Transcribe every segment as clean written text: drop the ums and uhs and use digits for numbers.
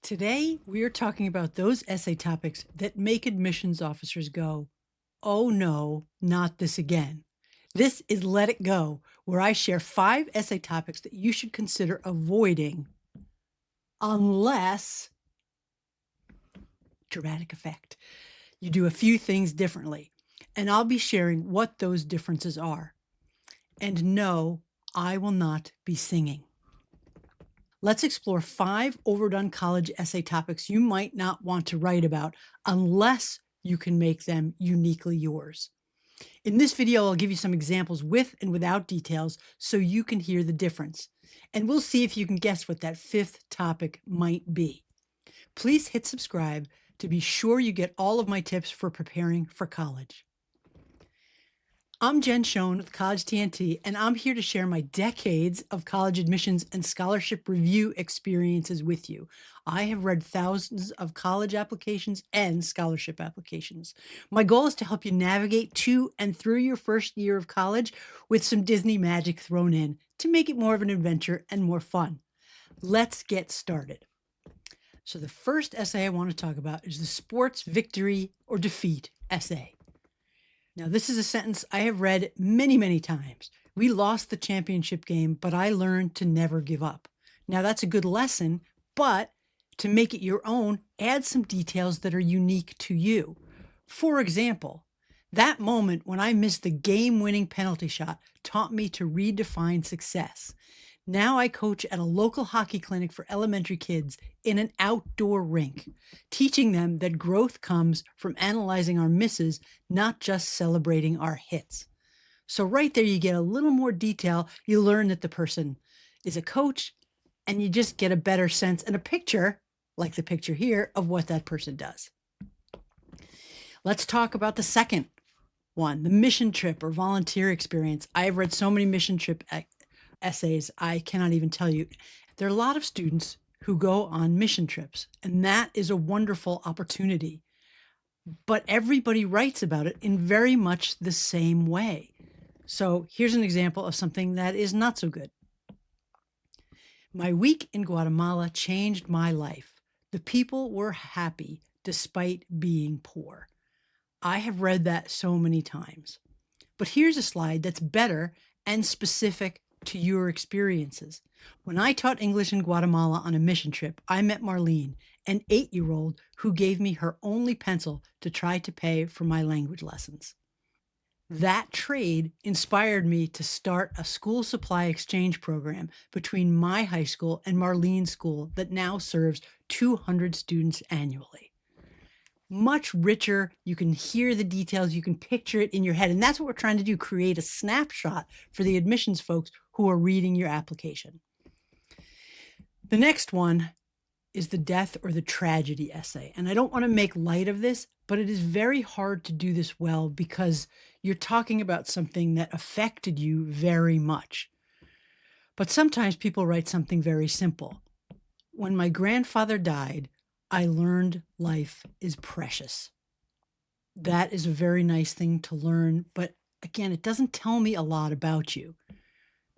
Today, we are talking about those essay topics that make admissions officers go, oh no, not this again. This is Let It Go, where I share 5 essay topics that you should consider avoiding unless, dramatic effect, you do a few things differently. And I'll be sharing what those differences are. And no, I will not be singing. Let's explore 5 overdone college essay topics you might not want to write about unless you can make them uniquely yours. In this video, I'll give you some examples with and without details so you can hear the difference. And we'll see if you can guess what that 5th topic might be. Please hit subscribe to be sure you get all of my tips for preparing for college. I'm Jen Schoen with College TNT, and I'm here to share my decades of college admissions and scholarship review experiences with you. I have read thousands of college applications and scholarship applications. My goal is to help you navigate to and through your first year of college with some Disney magic thrown in to make it more of an adventure and more fun. Let's get started. So the first essay I want to talk about is the sports victory or defeat essay. Now, this is a sentence I have read many, many times. We lost the championship game, but I learned to never give up. Now, that's a good lesson, but to make it your own, add some details that are unique to you. For example, that moment when I missed the game-winning penalty shot taught me to redefine success. Now I coach at a local hockey clinic for elementary kids in an outdoor rink, teaching them that growth comes from analyzing our misses, not just celebrating our hits. So right there, you get a little more detail. You learn that the person is a coach, and you just get a better sense and a picture, like the picture here, of what that person does. Let's talk about the second one, the mission trip or volunteer experience. I've read so many mission trip essays, I cannot even tell you. There are a lot of students who go on mission trips, and that is a wonderful opportunity. But everybody writes about it in very much the same way. So here's an example of something that is not so good. My week in Guatemala changed my life. The people were happy despite being poor. I have read that so many times. But here's a slide that's better and specific to your experiences. When I taught English in Guatemala on a mission trip, I met Marlene, an 8-year-old who gave me her only pencil to try to pay for my language lessons. That trade inspired me to start a school supply exchange program between my high school and Marlene's school that now serves 200 students annually. Much richer. You can hear the details. You can picture it in your head. And that's what we're trying to do, create a snapshot for the admissions folks who are reading your application. The next one is the death or the tragedy essay. And I don't want to make light of this, but it is very hard to do this well because you're talking about something that affected you very much. But sometimes people write something very simple. When my grandfather died, I learned life is precious. That is a very nice thing to learn, but again, it doesn't tell me a lot about you.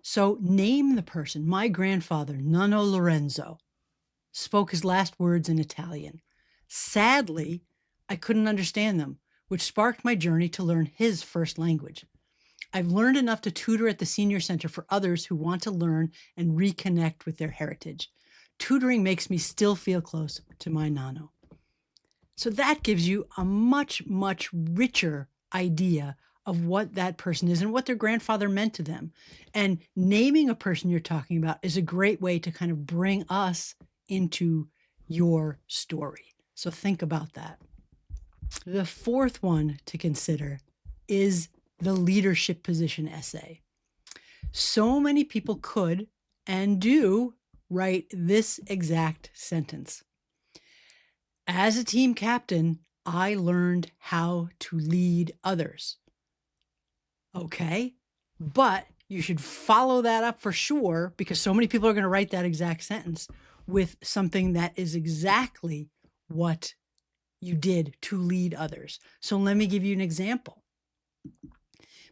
So name the person. My grandfather, Nonno Lorenzo, spoke his last words in Italian. Sadly, I couldn't understand them, which sparked my journey to learn his first language. I've learned enough to tutor at the Senior Center for others who want to learn and reconnect with their heritage. Tutoring makes me still feel close to my Nonno. So that gives you a much, much richer idea of what that person is and what their grandfather meant to them. And naming a person you're talking about is a great way to kind of bring us into your story. So think about that. The fourth one to consider is the leadership position essay. So many people could and do write this exact sentence. As a team captain, I learned how to lead others. Okay, but you should follow that up for sure because so many people are going to write that exact sentence with something that is exactly what you did to lead others. So let me give you an example.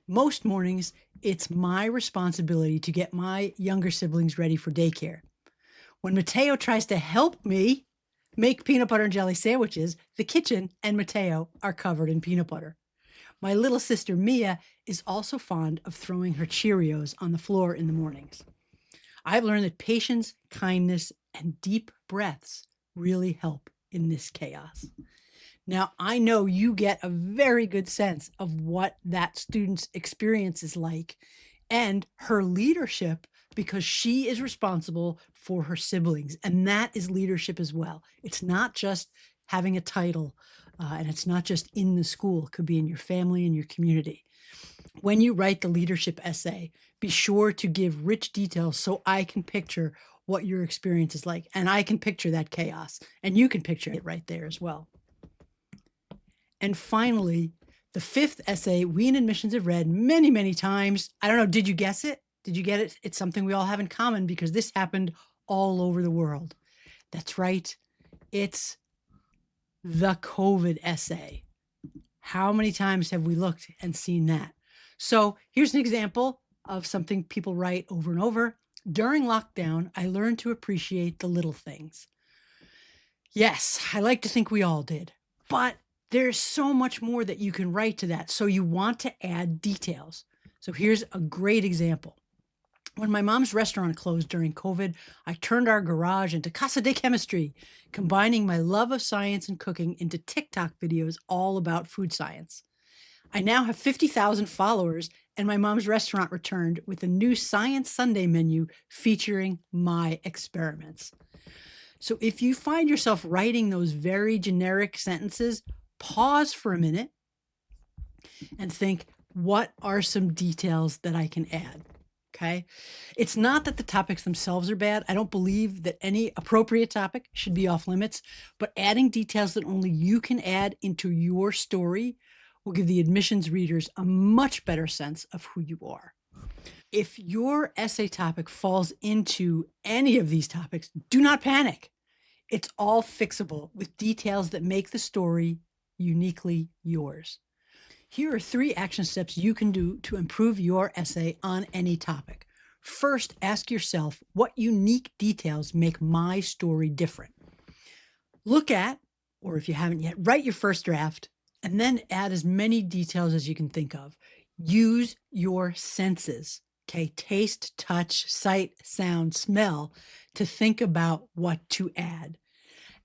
Most mornings, it's my responsibility to get my younger siblings ready for daycare. When Mateo tries to help me, Make peanut butter and jelly sandwiches. The kitchen and Mateo are covered in peanut butter. My little sister Mia is also fond of throwing her Cheerios on the floor in the mornings. I've learned that patience, kindness, and deep breaths really help in this chaos. Now, I know you get a very good sense of what that student's experience is like and her leadership because she is responsible for her siblings. And that is leadership as well. It's not just having a title and it's not just in the school, it could be in your family and your community. When you write the leadership essay, be sure to give rich details so I can picture what your experience is like. And I can picture that chaos, and you can picture it right there as well. And finally, the fifth essay we in admissions have read many, many times. I don't know, did you guess it? Did you get it? It's something we all have in common because this happened all over the world. That's right. It's the COVID essay. How many times have we looked and seen that? So here's an example of something people write over and over. During lockdown, I learned to appreciate the little things. Yes, I like to think we all did, but there's so much more that you can write to that. So you want to add details. So here's a great example. When my mom's restaurant closed during COVID, I turned our garage into Casa de Chemistry, combining my love of science and cooking into TikTok videos all about food science. I now have 50,000 followers, and my mom's restaurant returned with a new Science Sunday menu featuring my experiments. So if you find yourself writing those very generic sentences, pause for a minute and think, what are some details that I can add? Okay. It's not that the topics themselves are bad. I don't believe that any appropriate topic should be off limits, but adding details that only you can add into your story will give the admissions readers a much better sense of who you are. If your essay topic falls into any of these topics, do not panic. It's all fixable with details that make the story uniquely yours. Here are 3 action steps you can do to improve your essay on any topic. First, ask yourself, what unique details make my story different? Look at, or if you haven't yet, write your first draft and then add as many details as you can think of. Use your senses, okay? Taste, touch, sight, sound, smell to think about what to add.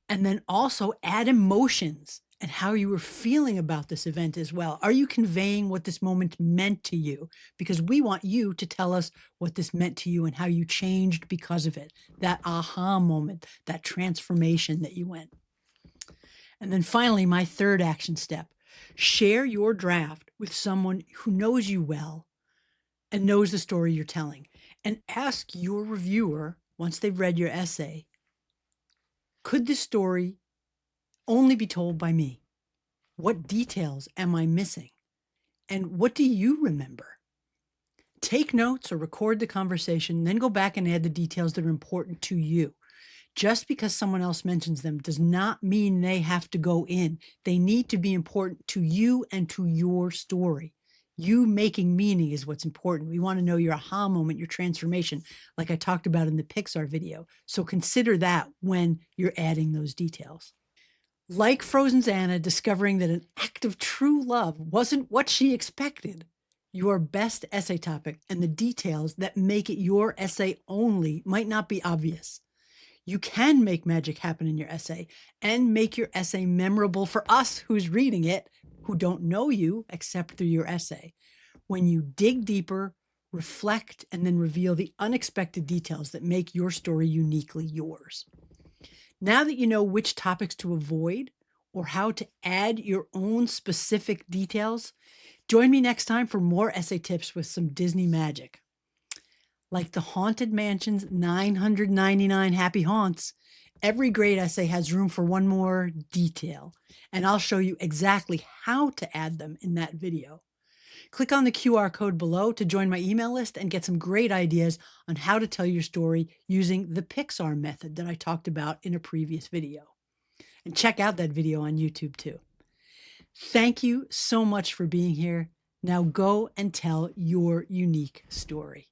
And then also add emotions and how you were feeling about this event as well. Are you conveying what this moment meant to you? Because we want you to tell us what this meant to you and how you changed because of it, that aha moment, that transformation that you went. And then finally, my third action step, share your draft with someone who knows you well and knows the story you're telling. And ask your reviewer, once they've read your essay, could this story only be told by me? What details am I missing? And what do you remember? Take notes or record the conversation, then go back and add the details that are important to you. Just because someone else mentions them does not mean they have to go in. They need to be important to you and to your story. You making meaning is what's important. We want to know your aha moment, your transformation, like I talked about in the Pixar video. So consider that when you're adding those details. Like Frozen's Anna discovering that an act of true love wasn't what she expected, your best essay topic and the details that make it your essay only might not be obvious. You can make magic happen in your essay and make your essay memorable for us who's reading it, who don't know you except through your essay. When you dig deeper, reflect, and then reveal the unexpected details that make your story uniquely yours. Now that you know which topics to avoid or how to add your own specific details, join me next time for more essay tips with some Disney magic. Like the Haunted Mansion's 999 Happy Haunts, every great essay has room for one more detail, and I'll show you exactly how to add them in that video. Click on the QR code below to join my email list and get some great ideas on how to tell your story using the Pixar method that I talked about in a previous video. And check out that video on YouTube too. Thank you so much for being here. Now go and tell your unique story.